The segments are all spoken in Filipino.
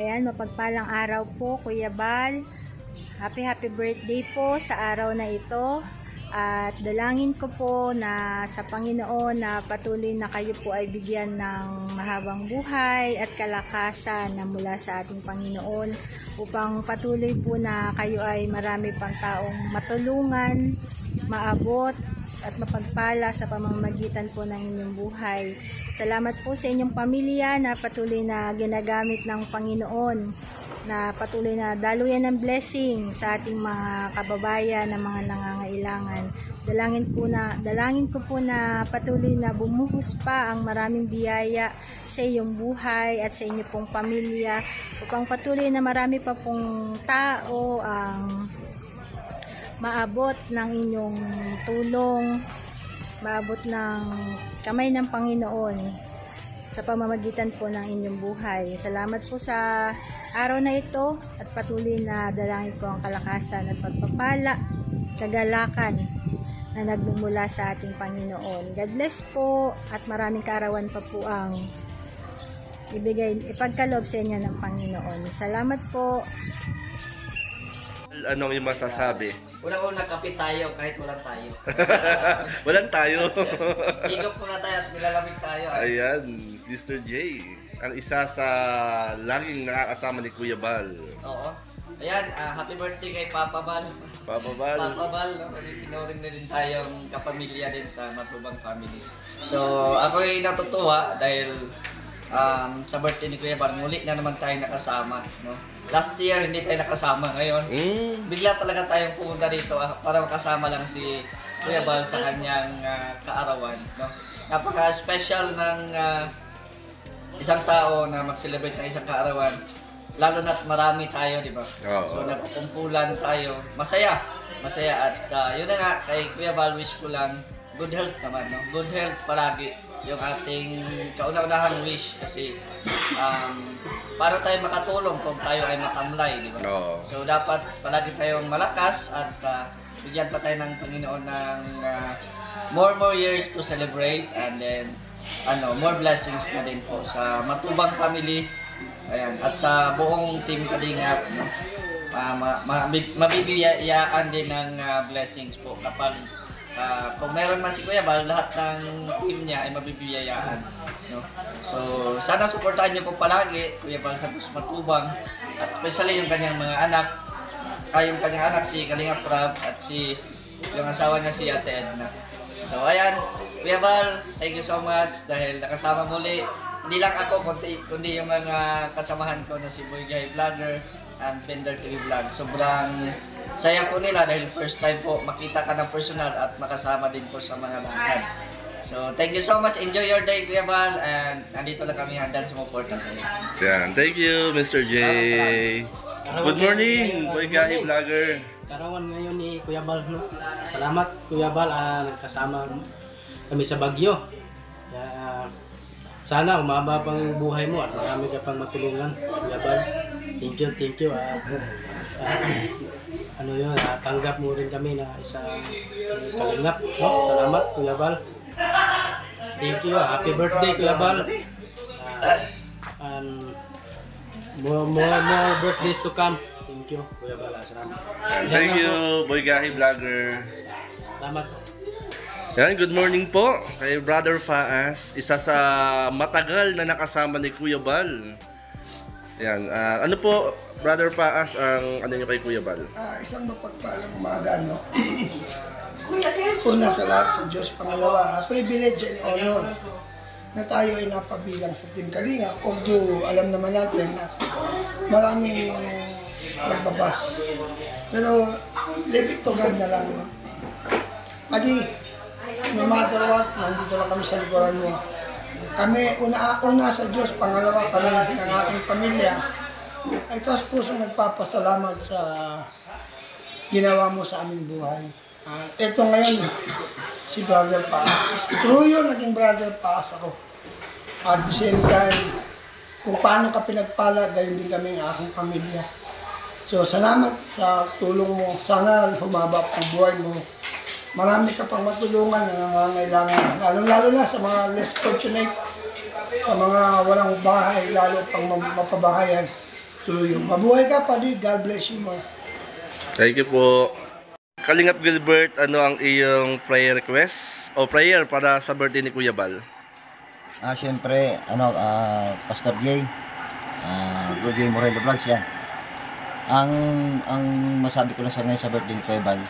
Ayan, mapagpalang araw po, Kuya Bal. Happy birthday po sa araw na ito. At dalangin ko po na sa Panginoon na patuloy na kayo po ay bigyan ng mahabang buhay at kalakasan na mula sa ating Panginoon upang patuloy po na kayo ay marami pang taong matulungan, maabot at mapagpala sa pamamagitan po ng inyong buhay. Salamat po sa inyong pamilya na patuloy na ginagamit ng Panginoon, na patuloy na daluyan ng blessing sa ating mga kababayan na mga nangangailangan. Dalangin ko po na patuloy na bumuhos pa ang maraming biyaya sa iyong buhay at sa inyong pong pamilya upang patuloy na marami pa pong tao ang maabot ng inyong tulong, maabot ng kamay ng Panginoon sa pamamagitan po ng inyong buhay. Salamat po sa araw na ito at patuloy na dalangin ko ang kalakasan at pagpapala, kagalakan na nagmumula sa ating Panginoon. God bless po at maraming kaarawan pa po ang ipagkaloob sa inyo ng Panginoon. Salamat po. Anong yung masasabi? Unang-una, kape tayo kahit walang tayo. Walang tayo. Higop muna tayo at nilalamig tayo. Ayan, Mr. J. Ang isa sa laging nakakasama ni Kuya Bal. Oo. Ayan, happy birthday kay Papa Bal. Papa Bal. Papa Bal, no? Pinorin na rin tayong kapamilya din sa Matubang family. So, ako ay natutuwa dahil sa birthday ni Kuya Bal, muli na naman tayo nakasama. No? Last year, hindi tayo nakasama. Ngayon, bigla talaga tayong pumunta dito para makasama lang si Kuya Bal sa kanyang kaarawan. No? Napaka-special ng isang tao na mag-celebrate ng isang kaarawan. Lalo na't marami tayo, di ba? So, nagkukumpulan tayo. Masaya. Masaya. At yun na nga, kay Kuya Bal, wish ko lang good health naman. No? Good health palagi. Yung ating kauna-unahang wish kasi para tayo makatulong kung tayo ay matamlay, di ba? So dapat palagi tayong malakas at bigyan pa tayo ng Panginoon ng more years to celebrate, and then more blessings na din po sa Matubang family. Ayan, at sa buong team Kalingap, no? Mabibiyayaan din ng blessings po kapag kung meron man si Kuya Bal, lahat ng team niya ay mabibiyayaan, no? So, sana suportahan niyo po palagi Kuya Bal Santos Matubang, at especially yung kanyang mga anak, yung kanyang anak si Kalingap Rab at yung asawa niya si Ate Edna. So, ayan, Kuya Bal, thank you so much dahil nakasama muli. Hindi lang ako, kundi yung mga kasamahan ko na si Boy Guy Vlogger and Bender TV Vlog. Sobrang saya po nila dahil first time po makita ka ng personal at makasama din po sa mga lakad. So, thank you so much. Enjoy your day, Kuya Bal. And nandito lang kami handang sumuporta sa inyo. Yan, thank you, Mr. J. Good morning, Boy Guy Vlogger. Karawan ngayon ni Kuya Bal, no? Salamat, Kuya Bal, nagkasama kami sa Baguio. Sana umaba pang buhay mo at marami ka pang matulungan, Kuya Bal. Thank you. Tanggap mo rin kami na isang kalingap, no? Salamat, Kuya Bal. Thank you. Happy birthday, Kuya Bal. More birthdays to come. Thank you, Kuya Bal. Salamat. Thank you, Boy Guy Vlogger. Salamat. Yan, good morning po kay Brother Faas, isa sa matagal na nakasama ni Kuya Bal. Yan, ano po, Brother Faas, ang ano niyo kay Kuya Bal? Isang mapagpalang umaga, no? Una sa lahat sa Diyos, pangalawa, privilege and honor na tayo ay napabilang sa Team Kalingap. Although alam naman natin na maraming nagbabas. Pero leave it to God na lang. Adi, no matter what, nandito lang kami sa likuran mo. Kami, una sa Diyos, pangalawa kami ng aking pamilya, ay taos puso nagpapasalamat sa ginawa mo sa aming buhay. Ito ngayon, si Brother Paas. True yun, naging Brother Paas ako. At the same time, kung paano ka pinagpala, gayon din kami ng aking pamilya. So, salamat sa tulong mo. Sana humaba ang buhay mo. Marami ka pang matulungan na nangangailangan. Lalo na sa mga less fortunate, sa mga walang bahay, lalo pang mapabahayan. tuloy yung mabuhay ka pa di. God bless you more. Thank you po. Kalingap Gilbert, ano ang iyong prayer request o prayer para sa birthday ni Kuya Bal? Siyempre, Pastor Jay, Bro Jay Morelo Vlogs yan. Ang masabi ko lang sa ngayon sa birthday ni Kuya Bal,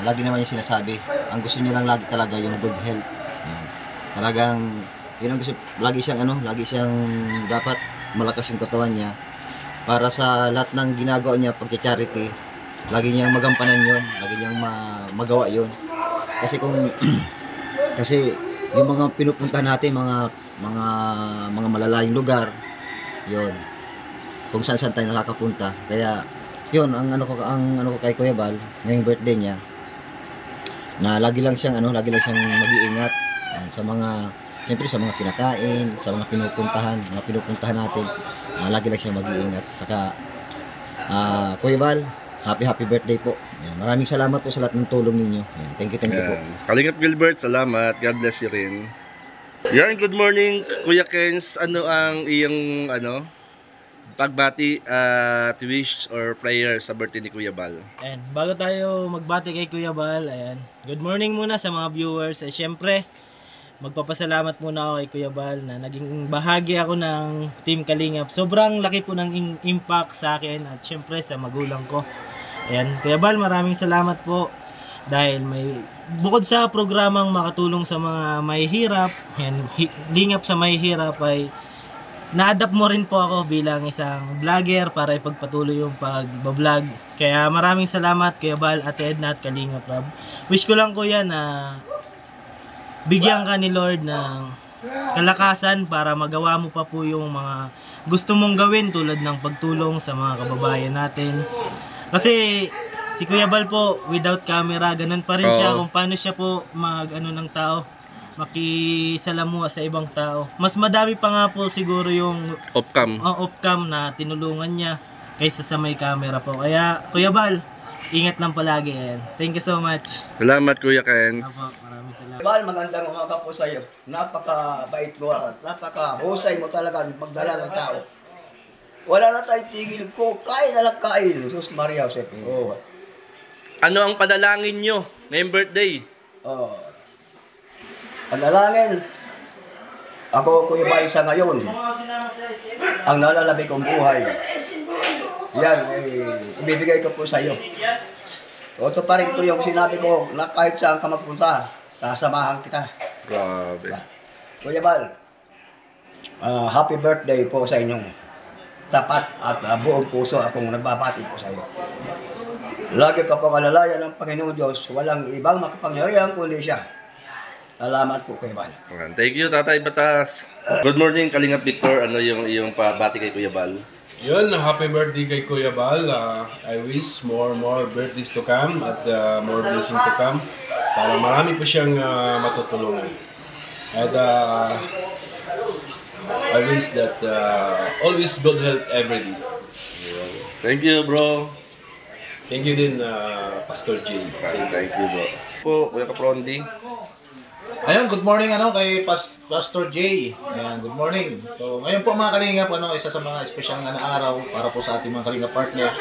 lagi naman yung sinasabi, ang gusto niya lang lagi talaga yung good health. Talagang, yun ang gusto, lagi siyang dapat malakas yung katawan niya para sa lahat ng ginagawa niya pagka-charity. Lagi niyang magampanan yun, lagi niyang magawa yun. Kasi kasi yung mga pinupuntahan natin, mga malalayong lugar, yun. Kung saan tayo nakakapunta. Kaya yun ang ano ko kay Kuya Bal, ngayong birthday niya. Na lagi lang siyang mag-iingat sa mga kinakain, sa mga pinupuntahan natin. Lagi lang siyang mag-iingat. Saka Kuya Bal, happy birthday po. Yan. Maraming salamat po sa lahat ng tulong ninyo. Yan. Thank you po. Kalingap Gilbert, salamat. God bless you rin. Yan, good morning Kuya Kens. Ano ang iyong pagbati at wish or prayer sa birthday ni Kuya Bal? Ayan, bago tayo magbati kay Kuya Bal, ayan, good morning muna sa mga viewers. Siyempre, magpapasalamat muna ako kay Kuya Bal na naging bahagi ako ng Team Kalingap. Sobrang laki po ng impact sa akin at siyempre sa magulang ko. Ayan, Kuya Bal, maraming salamat po dahil bukod sa programang makatulong sa mga may hirap, ayan, Lingap sa may hirap ay na-adapt mo rin po ako bilang isang vlogger para ipagpatuloy yung pag-vlog. Kaya maraming salamat Kuya Bal, Ate Edna at Kalingap Rob. Wish ko lang Kuya na bigyan ka ni Lord ng kalakasan para magawa mo pa po yung mga gusto mong gawin tulad ng pagtulong sa mga kababayan natin. Kasi si Kuya Bal po, without camera, ganun pa rin siya kung paano siya po ng tao, makisalamuha sa ibang tao. Mas madami pa nga po siguro yung off-cam na tinulungan niya kaysa sa may camera po. Kaya Kuya Bal, ingat lang palagi. Ayan. Thank you so much. Salamat Kuya Kens. Maraming salamat. Bal, magandang umaga po sa iyo. Napakabait mo at napakahusay mo talaga magdala ng tao. Wala na tayong tigil ko. Kain na lang kain. Jesus Maria Jose. Ano ang panalangin nyo ngayong birthday? Panalangin. Ako, Kuya Bal, sa ngayon, ang nalalabi kong buhay, yan, ibibigay ko po sa iyo. Ito pa rin po yung sinabi ko na kahit saan ka magpunta, kasamahan kita. Grabe. Kuya Bal, happy birthday po sa inyong tapat at buong puso akong nagbabati po sa iyo. Lagi ka pong alalayan ng Panginoon Diyos, walang ibang makapangyarihan kundi siya. Salamat po Kuya Bal. Thank you Tatay Batas. Good morning Kalingap Victor, ano yung iyong pabati kay Kuya Bal? Yun, happy birthday kay Kuya Bal. I wish more birthdays to come at more blessing to come para marami pa siyang matutulungan. And I wish that always good health every day. Thank you bro. Thank you din Pastor Jay. Thank you bro. Po, Kuya Kaprondi. Ayun, good morning kay Pastor Jay. Ayan, good morning. So, ngayon po mga Kalingap, isa sa mga espesyal na araw para po sa ating mga Kalingap partner.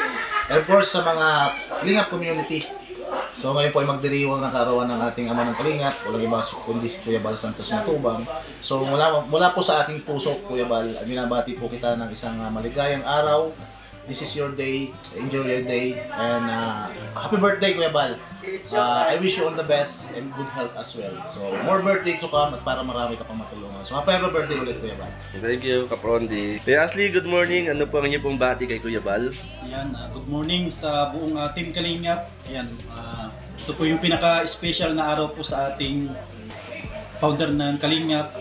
And of course, sa mga Kalingap community. So, ngayon po ay magdiriwang ng kaarawan ng ating ama ng Kalingap. Walang iba kundi si Kuya Bal Santos Matubang. So, mula po sa aking puso, Kuya Bal, binabati po kita ng isang maligayang araw. This is your day. Enjoy your day. And happy birthday, Kuya Bal. I wish you all the best and good health as well. So, more birthday to come at para marami ka pang matulungan. So, happy birthday ulit, Kuya Bal. Thank you, Kaprondi. Kuya Ashley, good morning. Ano po ang inyong pong bati kay Kuya Bal? Ayan, good morning sa buong Team Kalingap. Ayan, ito po yung pinaka-special na araw po sa ating founder ng Kalingap,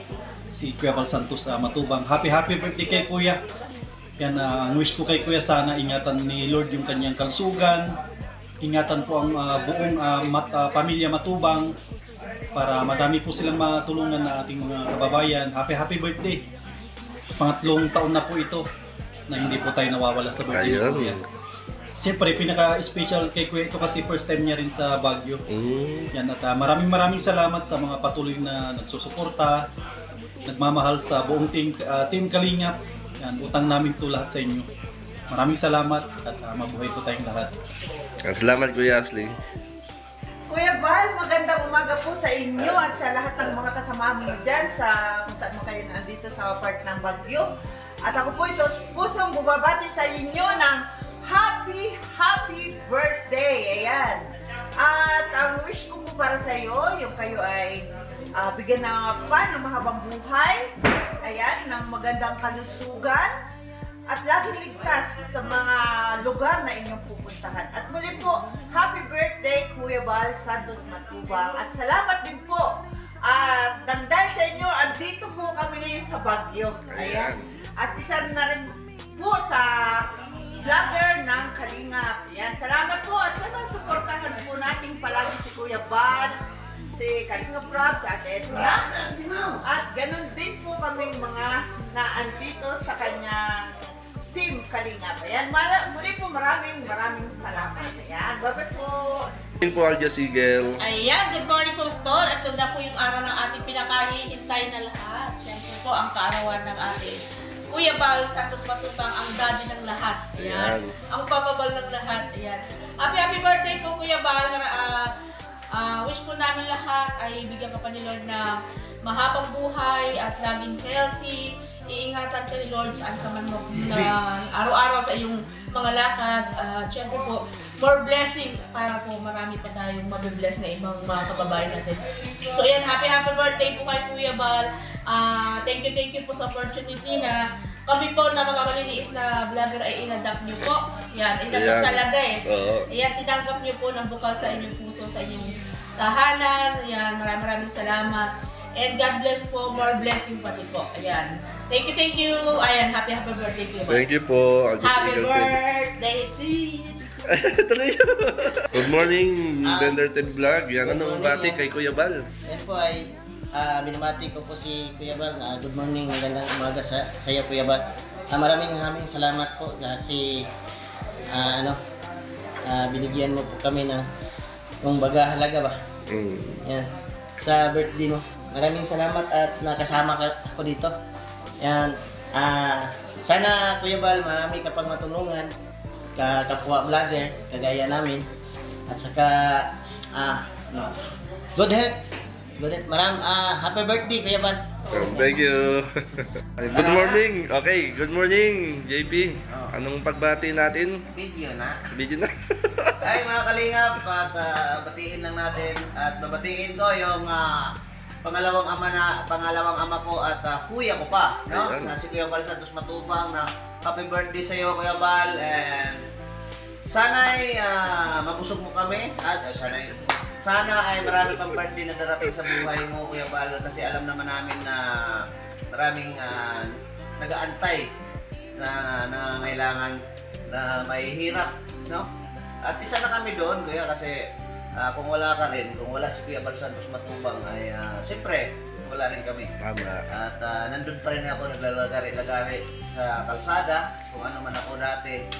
si Kuya Bal Santos Matubang. Happy birthday kay Kuya. Yan, ang wish ko kay Kuya, sana ingatan ni Lord yung kanyang kalusugan, ingatan po ang buong pamilya Matubang para madami po silang matulungan na ating mga kababayan. Happy birthday! Pangatlong taon na po ito na hindi po tayo nawawala sa birthday ni Kuya. Siyempre, pinaka-special kay Kuya ito kasi first time niya rin sa Baguio. Yan, at maraming salamat sa mga patuloy na nagsusuporta, nagmamahal sa buong team Kalingap. Yan, utang namin to lahat sa inyo. Maraming salamat at mabuhay po tayong lahat. Salamat Kuya Ashley. Kuya Val, magandang umaga po sa inyo at sa lahat ng mga kasama mo dyan sa kung saan mo kayo nandito sa part ng Baguio. At ako po ito pusong bumabati sa inyo ng happy birthday! Ayan! At ang wish ko po para sa iyo, yung kayo ay bigyan ng mahabang buhay, ayan, ng magandang kalusugan, at laging ligtas sa mga lugar na inyong pupuntahan. At muli po, happy birthday Kuya Val Santos Matubang. At salamat din po. At dahil sa inyo, andito po kami ngayon sa Baguio. Ayan. At isa na rin po sa vlogger ng Kalingap. Ayan. Salamat po. At sana supportahan po natin palagi si Kuya Val, si Kalingap Rob, si Ate Edna. At ganun din po kaming mga naandito sa kanyang Team Kalingap. Ayan, muli po maraming salamat. Ayan, bye po. Good morning po, Arja Sigel. Ayan, good morning po, Store. At ito na po yung araw ng ating pinakahihintay na lahat. Siyempre po, ang kaarawan ng ating Kuya Val Santos Matubang, ang daddy ng lahat. Ayan. Ang papabal ng lahat. Ayan. Happy birthday po, Kuya Val. Wish po namin lahat ay bigyan pa ni Lord na mahabang buhay at laging healthy. Iingatan ka ni Lord saan ka man araw-araw sa iyong mga lakad. Siyempre po, more blessing para po marami pa tayong mabibless na ibang mga kababayan natin. So ayan, happy birthday po kay Kuya Val. Thank you po sa opportunity na kami po na mga maliliit na vlogger ay inadapt niyo po. Yan, inadapt talaga eh. Ayan, tinanggap niyo po ng bukal sa inyong puso, sa inyong tahanan. Yan, maraming salamat. And God bless po, more blessing pati po. Ayan. Thank you. Ayan, happy birthday po. Thank you po. Happy birthday to you. Good morning, Denderted Vlog. Yan, anong bati kay Kuya Val? Yan po ay binabati ko po si Kuya Val. Good morning, magandang umaga sa iyo Kuya Val. Maraming salamat po kasi binigyan mo po kami ng kung baga halaga ba. Yan. Sa birthday mo. Maraming salamat at nakasama ako dito. Yan. Sana Kuya Val, marami ka pang matulungan, kapwa vlogger, kagaya namin. At saka, good health. Happy birthday Kuya Val. Thank you. Good morning. Okay, good morning, JP. Anong pagbati natin? Video na. Ay mga kalingap, at batiin lang natin at babatiin ko yung pangalawang ama ko at kuya ko pa, no? Na si Kuya Val Santos Matubang, na happy birthday sa iyo Kuya Val, and sana'y mabusog mo kami at sana ay marami pang birthday na darating sa buhay mo Kuya Val, kasi alam naman namin na maraming nag-aantay na ngailangan na may hirap, no? At isa na kami doon Kuya, kasi kung wala ka rin, kung wala si Kuya Val Santos Matubang ay siyempre wala rin kami. Tama. At nandun pa rin ako naglalagari sa kalsada, kung ano man ako dati,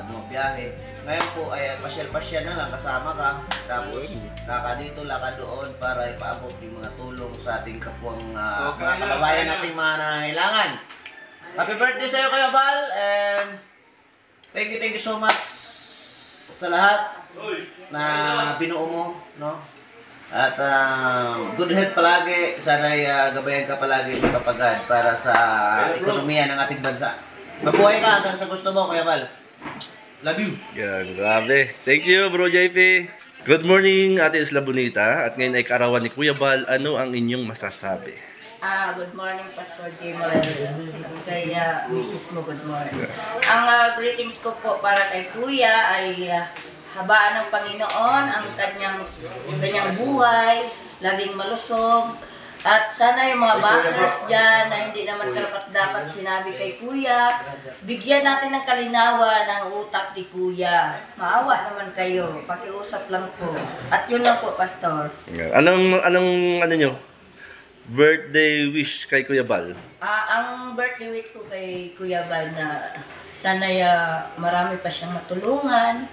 bumabiyahe. Ngayon po ay pasyal-pasyal na lang kasama ka, tapos laka dito, laka doon para ipaabot yung mga tulong sa ating kapwang mga kababayan nating mga nangangailangan. Happy birthday sa iyo Kuya Val, and thank you so much sa lahat na binuo mo, no? At good health palagi, sana'y gabayan ka palagi ng kapagad para sa ekonomiya ng ating bansa. Mabuhay ka hanggang sa gusto mo Kuya Val. Love you. Yan, grabe. Thank you, Bro JP. Good morning, Ate Isla Bonita. At ngayon ay kaarawan ni Kuya Val. Ano ang inyong masasabi? Good morning, Pastor J. Kay Mrs. mo, good morning. Ang greetings ko po para kay Kuya ay habaan ng Panginoon ang kanyang buhay, laging malusog. At sana yung mga bashers dyan na hindi naman karapat-dapat sinabi kay Kuya, bigyan natin ng kalinawan ng utak ni Kuya. Maawa naman kayo, pakiusap lang po. At yun lang po, Pastor. Anong nyo? Birthday wish kay Kuya Val? Ang birthday wish ko kay Kuya Val na sana marami pa siyang matulungan.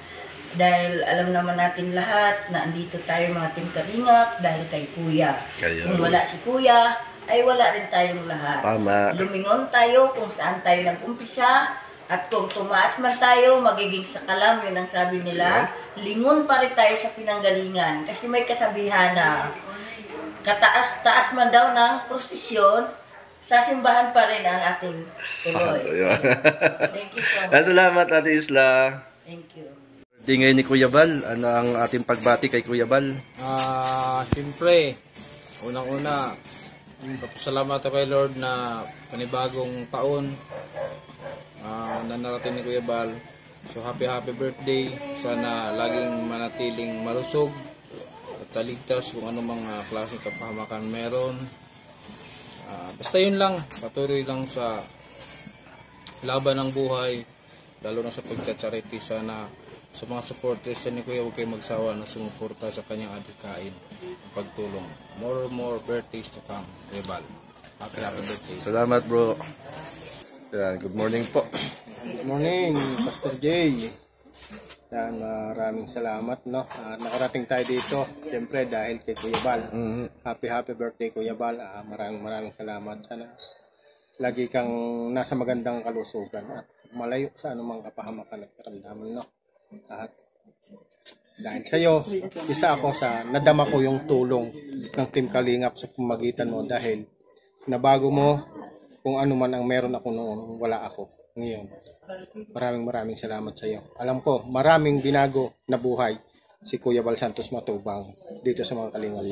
Dahil alam naman natin lahat na andito tayo mga Team Kalingap dahil kay Kuya. Kung wala si Kuya, ay wala rin tayong lahat. Tama. Lumingon tayo kung saan tayo nag-umpisa At kung tumaas man tayo, magiging sakalam, yun ang sabi nila. Lingon pa rin tayo sa pinanggalingan. Kasi may kasabihan na kataas-taas man daw ng prosesyon, sa simbahan pa rin ang ating tuloy. Thank you so much. Salamat, Ate Isla. Thank you. Birthday ngayon ni Kuya Bal. Ano ang ating pagbati kay Kuya Bal? Siyempre, unang-una, salamat kay Lord na panibagong taon na narating ni Kuya Bal. So happy birthday. Sana laging manatiling malusog at kaligtas kung ano mga klaseng kapahamakan meron. Basta yun lang, patuloy lang sa laban ng buhay, lalo na sa pagtsatcharity. Sana sa mga supporters ni Kuya, huwag kayo magsawa na sumuporta sa kanyang adhikain, pagtulong. More birthdays to come, Kuya Bal. Happy birthday. Salamat, bro. Yan, good morning po. Good morning, Pastor Jay. Yan, maraming salamat, no? Nakarating tayo dito, siyempre dahil kay Kuya Bal. Happy birthday, Kuya Bal. Maraming salamat. Sana lagi kang nasa magandang kalusugan at malayo sa anumang kapahamakan at karamdaman, no? At dahil sa iyo, isa ako sa nadama ko yung tulong ng Team Kalingap sa pamagitan mo dahil nabago mo kung ano man ang meron ako noon, wala ako ngayon. Maraming salamat sa iyo. Alam ko, maraming binago na buhay si Kuya Bal Santos Matubang dito sa mga Kalingap.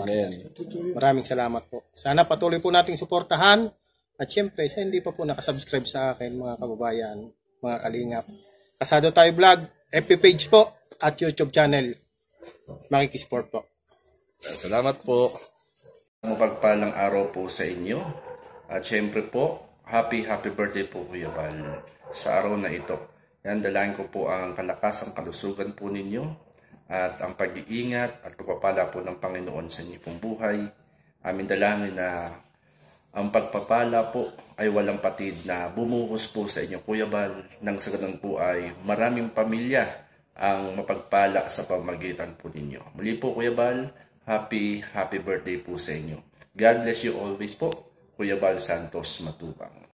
Maraming salamat po. Sana patuloy po nating suportahan at syempre, sa hindi pa po nakasubscribe sa akin mga kababayan, mga Kalingap. Kasado Tayo Vlog, FB page po at YouTube channel. Makikisupport po. Salamat po. Mapagpalang araw po sa inyo. At syempre po, happy birthday po Kuya Bal sa araw na ito. Yan, dalangin ko po ang kalakasang kalusugan po ninyo at ang pag-iingat at pagpapala po ng Panginoon sa inyong pong buhay. Amin dalangin na ang pagpapala po ay walang patid na bumuhos po sa inyo Kuya Bal, nang sa ganun po ay maraming pamilya ang mapagpala sa pamagitan po ninyo. Muli po Kuya Bal, happy birthday po sa inyo. God bless you always po, Kuya Bal Santos Matubang.